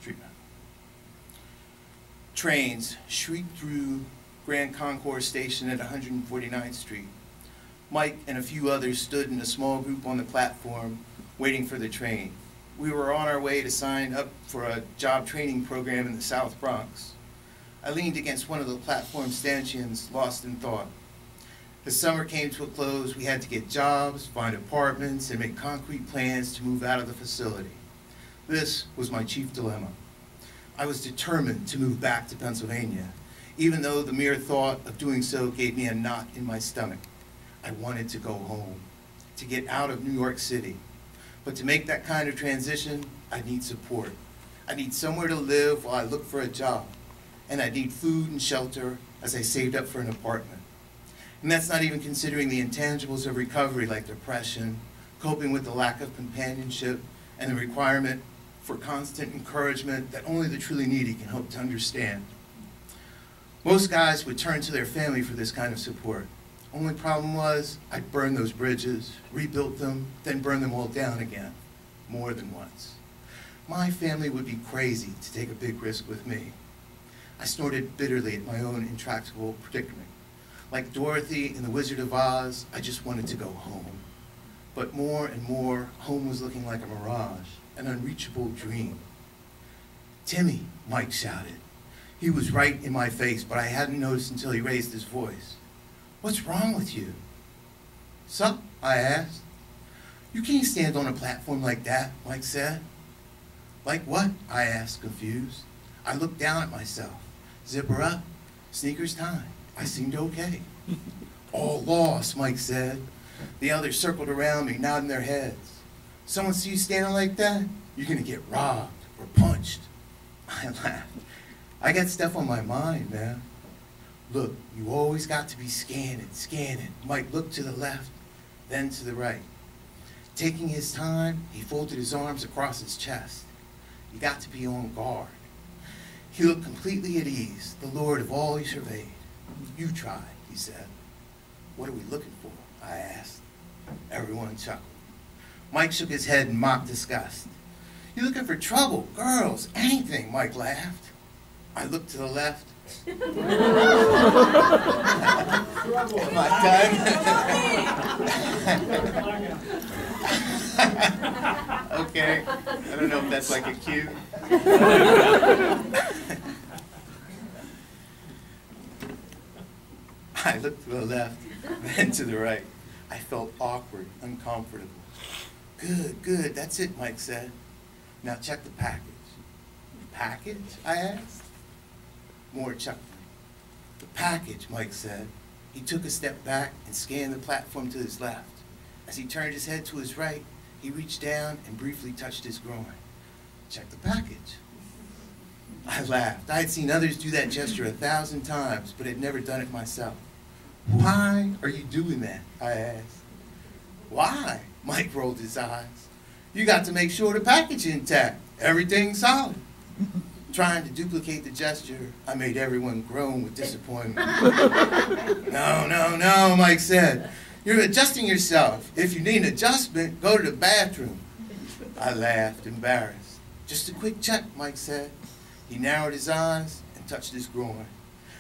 treatment. Trains shrieked through Grand Concourse Station at 149th Street. Mike and a few others stood in a small group on the platform waiting for the train. We were on our way to sign up for a job training program in the South Bronx. I leaned against one of the platform stanchions, lost in thought. As summer came to a close, we had to get jobs, find apartments, and make concrete plans to move out of the facility. This was my chief dilemma. I was determined to move back to Pennsylvania, even though the mere thought of doing so gave me a knot in my stomach. I wanted to go home, to get out of New York City. But to make that kind of transition, I need support. I need somewhere to live while I look for a job. And I need food and shelter as I saved up for an apartment. And that's not even considering the intangibles of recovery like depression, coping with the lack of companionship, and the requirement for constant encouragement that only the truly needy can hope to understand. Most guys would turn to their family for this kind of support. Only problem was, I'd burn those bridges, rebuilt them, then burn them all down again, more than once. My family would be crazy to take a big risk with me. I snorted bitterly at my own intractable predicament. Like Dorothy in The Wizard of Oz, I just wanted to go home. But more and more, home was looking like a mirage, an unreachable dream. "Timmy," Mike shouted. He was right in my face, but I hadn't noticed until he raised his voice. "What's wrong with you?" "Sup?" I asked. "You can't stand on a platform like that," Mike said. "Like what?" I asked, confused. I looked down at myself. Zipper up, sneakers time. I seemed okay. "All lost," Mike said. The others circled around me, nodding their heads. "Someone see you standing like that? You're gonna get robbed or punched." I laughed. "I got stuff on my mind, man." "Look, you always got to be scanning. Mike looked to the left, then to the right. Taking his time, he folded his arms across his chest. You got to be on guard. He looked completely at ease, the lord of all he surveyed. "You try," he said. "What are we looking for?" I asked. Everyone chuckled. Mike shook his head in mock disgust. "You're looking for trouble, girls, anything," Mike laughed. I looked to the left. Am I done? Okay. I don't know if that's like a cue. I looked to the left, then to the right. I felt awkward, uncomfortable. Good, that's it," Mike said. "Now check the package." "The package?" I asked. More chuckling. "The package," Mike said. He took a step back and scanned the platform to his left. As he turned his head to his right, he reached down and briefly touched his groin. "Check the package." I laughed. I had seen others do that gesture 1,000 times, but had never done it myself. "Why are you doing that?" I asked. "Why?" Mike rolled his eyes. "You got to make sure the package is intact. Everything's solid." Trying to duplicate the gesture, I made everyone groan with disappointment. No, Mike said. "You're adjusting yourself. If you need an adjustment, go to the bathroom." I laughed, embarrassed. "Just a quick check," Mike said. He narrowed his eyes and touched his groin.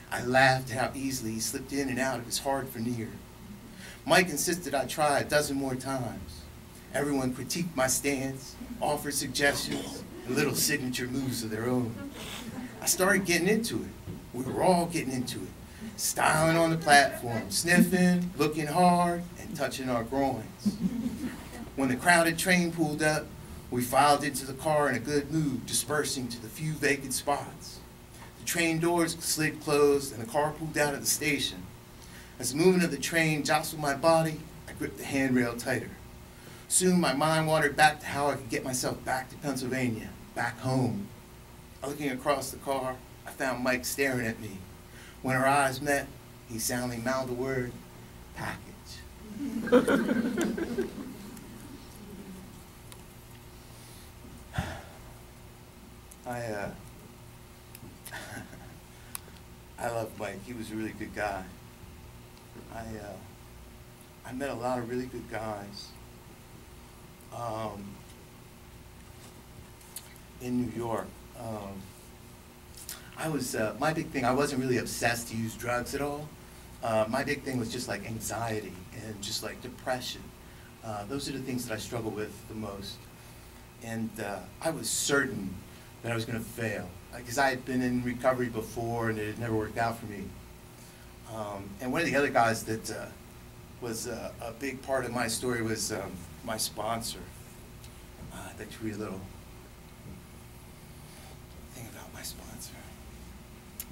I laughed at how easily he slipped in and out of his hard veneer. Mike insisted I try a dozen more times. Everyone critiqued my stance, offered suggestions, and little signature moves of their own. I started getting into it. We were all getting into it, styling on the platform, sniffing, looking hard, and touching our groins. When the crowded train pulled up, we filed into the car in a good mood, dispersing to the few vacant spots. The train doors slid closed, and the car pulled out of the station. As the movement of the train jostled my body, I gripped the handrail tighter. Soon my mind wandered back to how I could get myself back to Pennsylvania, back home. Looking across the car, I found Mike staring at me. When our eyes met, he soundly mouthed the word, "package." I love Mike. He was a really good guy. I met a lot of really good guys in New York. My big thing, I wasn't really obsessed to use drugs at all. My big thing was just like anxiety and just like depression. Those are the things that I struggle with the most. And I was certain that I was going to fail, because I had been in recovery before and it had never worked out for me. And one of the other guys that was a big part of my story was my sponsor. I'd like to read a little thing about my sponsor.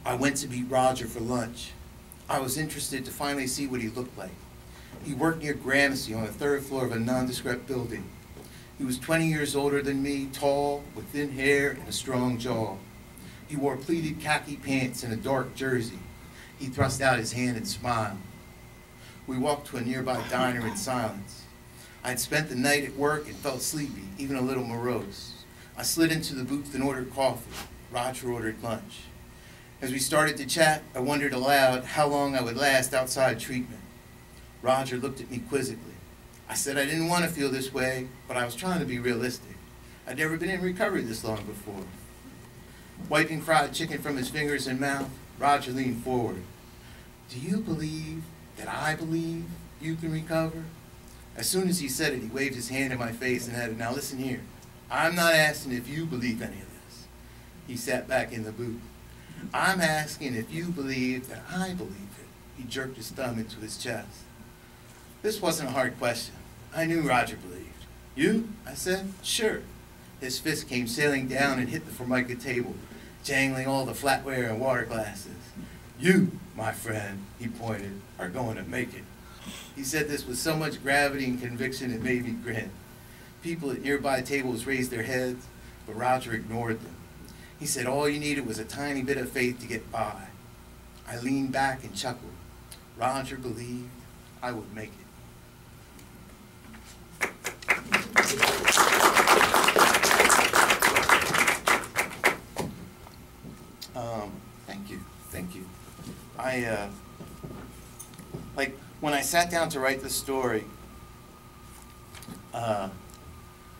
I went to meet Roger for lunch. I was interested to finally see what he looked like. He worked near Gramercy on the 3rd floor of a nondescript building. He was 20 years older than me, tall, with thin hair and a strong jaw. He wore pleated khaki pants and a dark jersey. He thrust out his hand and smiled. We walked to a nearby diner in silence. I had spent the night at work and felt sleepy, even a little morose. I slid into the booth and ordered coffee. Roger ordered lunch. As we started to chat, I wondered aloud how long I would last outside treatment. Roger looked at me quizzically. I said I didn't want to feel this way, but I was trying to be realistic. I'd never been in recovery this long before. Wiping fried chicken from his fingers and mouth, Roger leaned forward. Do you believe that I believe you can recover? As soon as he said it, he waved his hand in my face and added, now listen here, I'm not asking if you believe any of this. He sat back in the booth. I'm asking if you believe that I believe it. He jerked his thumb into his chest. This wasn't a hard question. I knew Roger believed. You? I said, sure. His fist came sailing down and hit the Formica table, jangling all the flatware and water glasses. You, my friend, he pointed, are going to make it. He said this with so much gravity and conviction it made me grin. People at nearby tables raised their heads, but Roger ignored them. He said all you needed was a tiny bit of faith to get by. I leaned back and chuckled. Roger believed I would make it. Thank you. Like, when I sat down to write this story, there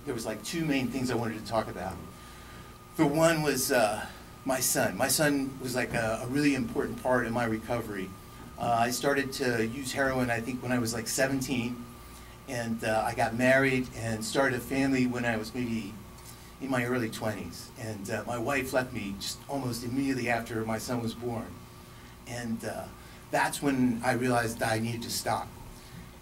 was like two main things I wanted to talk about. The one was my son. My son was like a really important part of my recovery. I started to use heroin, I think, when I was like 17, and I got married and started a family when I was maybe in my early 20s. And my wife left me just almost immediately after my son was born. And that's when I realized that I needed to stop.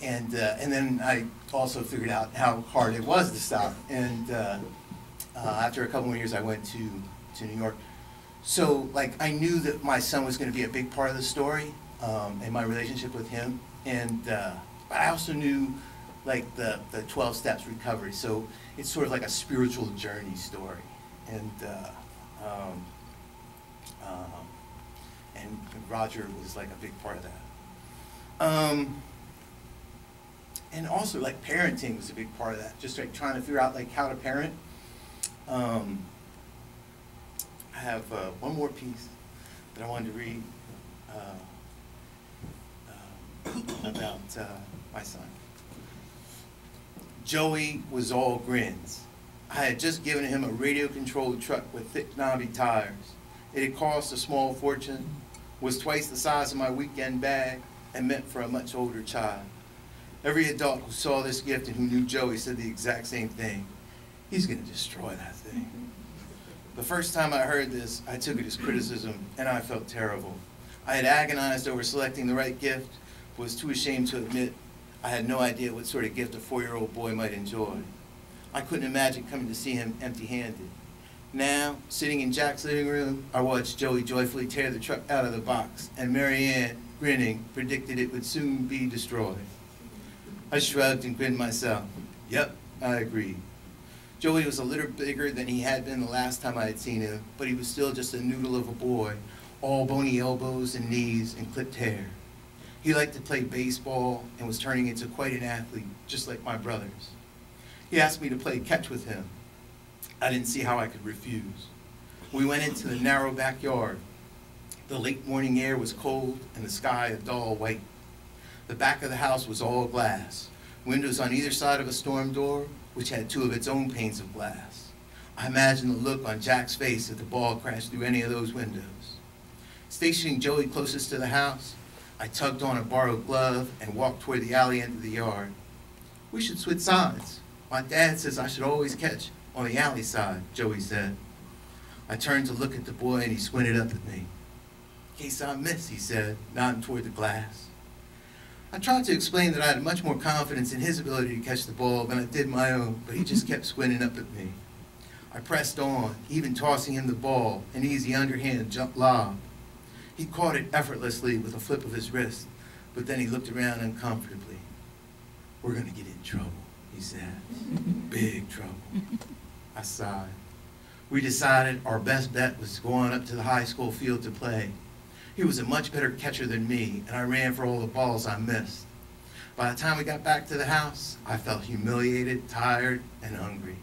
And then I also figured out how hard it was to stop. And after a couple more years, I went to New York. So, like, I knew that my son was going to be a big part of the story and my relationship with him. And but I also knew, like, the 12 steps recovery. So it's sort of like a spiritual journey story. And Roger was like a big part of that. And also, like, parenting was a big part of that. Just like trying to figure out like how to parent. I have one more piece that I wanted to read about my son. Joey was all grins. I had just given him a radio-controlled truck with thick, knobby tires. It had cost a small fortune, was twice the size of my weekend bag, and meant for a much older child. Every adult who saw this gift and who knew Joey said the exact same thing. He's going to destroy that thing. The first time I heard this, I took it as criticism, and I felt terrible. I had agonized over selecting the right gift, was too ashamed to admit I had no idea what sort of gift a 4-year-old boy might enjoy. I couldn't imagine coming to see him empty-handed. Now, sitting in Jack's living room, I watched Joey joyfully tear the truck out of the box, and Mary Ann, grinning, predicted it would soon be destroyed. I shrugged and grinned myself. Yep, I agreed. Joey was a little bigger than he had been the last time I had seen him, but he was still just a noodle of a boy, all bony elbows and knees and clipped hair. He liked to play baseball and was turning into quite an athlete, just like my brothers. He asked me to play catch with him. I didn't see how I could refuse. We went into the narrow backyard. The late morning air was cold and the sky a dull white. The back of the house was all glass, windows on either side of a storm door, which had 2 of its own panes of glass. I imagined the look on Jack's face if the ball crashed through any of those windows. Stationing Joey closest to the house, I tugged on a borrowed glove and walked toward the alley end of the yard. We should switch sides. My dad says I should always catch on the alley side, Joey said. I turned to look at the boy and he squinted up at me. In case I miss, he said, nodding toward the glass. I tried to explain that I had much more confidence in his ability to catch the ball than I did my own, but he just kept squinting up at me. I pressed on, even tossing him the ball, an easy underhand jump lob. He caught it effortlessly with a flip of his wrist, but then he looked around uncomfortably. We're going to get in trouble, he said. Big trouble. I sighed. We decided our best bet was to go on up to the high school field to play. He was a much better catcher than me, and I ran for all the balls I missed. By the time we got back to the house, I felt humiliated, tired, and hungry.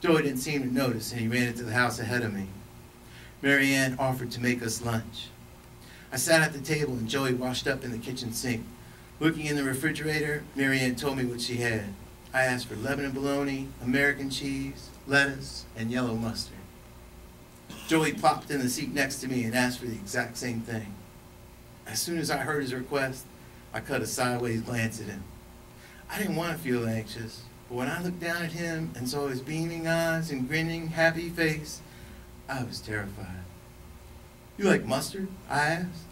Joey didn't seem to notice, and he ran into the house ahead of me. Mary Ann offered to make us lunch. I sat at the table, and Joey washed up in the kitchen sink. Looking in the refrigerator, Mary Ann told me what she had. I asked for Lebanon bologna, American cheese, lettuce, and yellow mustard. Joey plopped in the seat next to me and asked for the exact same thing. As soon as I heard his request, I cut a sideways glance at him. I didn't want to feel anxious, but when I looked down at him and saw his beaming eyes and grinning, happy face, I was terrified. You like mustard? I asked.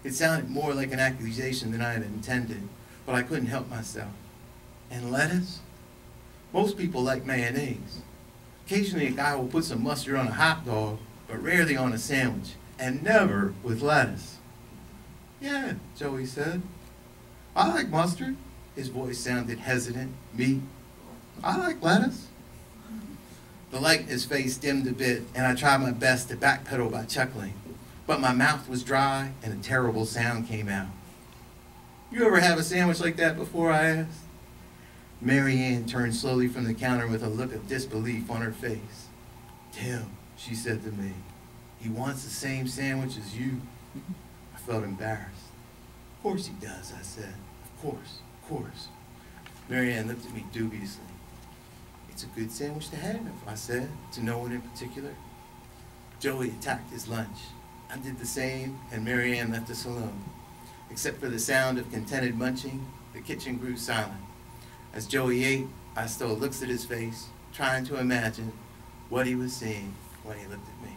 It sounded more like an accusation than I had intended, but I couldn't help myself. And lettuce? Most people like mayonnaise. Occasionally a guy will put some mustard on a hot dog, but rarely on a sandwich, and never with lettuce. Yeah, Joey said. I like mustard. His voice sounded hesitant. Me? I like lettuce. The light in his face dimmed a bit, and I tried my best to backpedal by chuckling, but my mouth was dry and a terrible sound came out. You ever have a sandwich like that before? I asked. Mary Ann turned slowly from the counter with a look of disbelief on her face. Tim, she said to me, he wants the same sandwich as you. I felt embarrassed. Of course he does, I said. Of course. Mary Ann looked at me dubiously. It's a good sandwich to have, I said, to no one in particular. Joey attacked his lunch. I did the same, and Mary Ann left us alone. Except for the sound of contented munching, the kitchen grew silent. As Joey ate, I stole looks at his face, trying to imagine what he was seeing when he looked at me.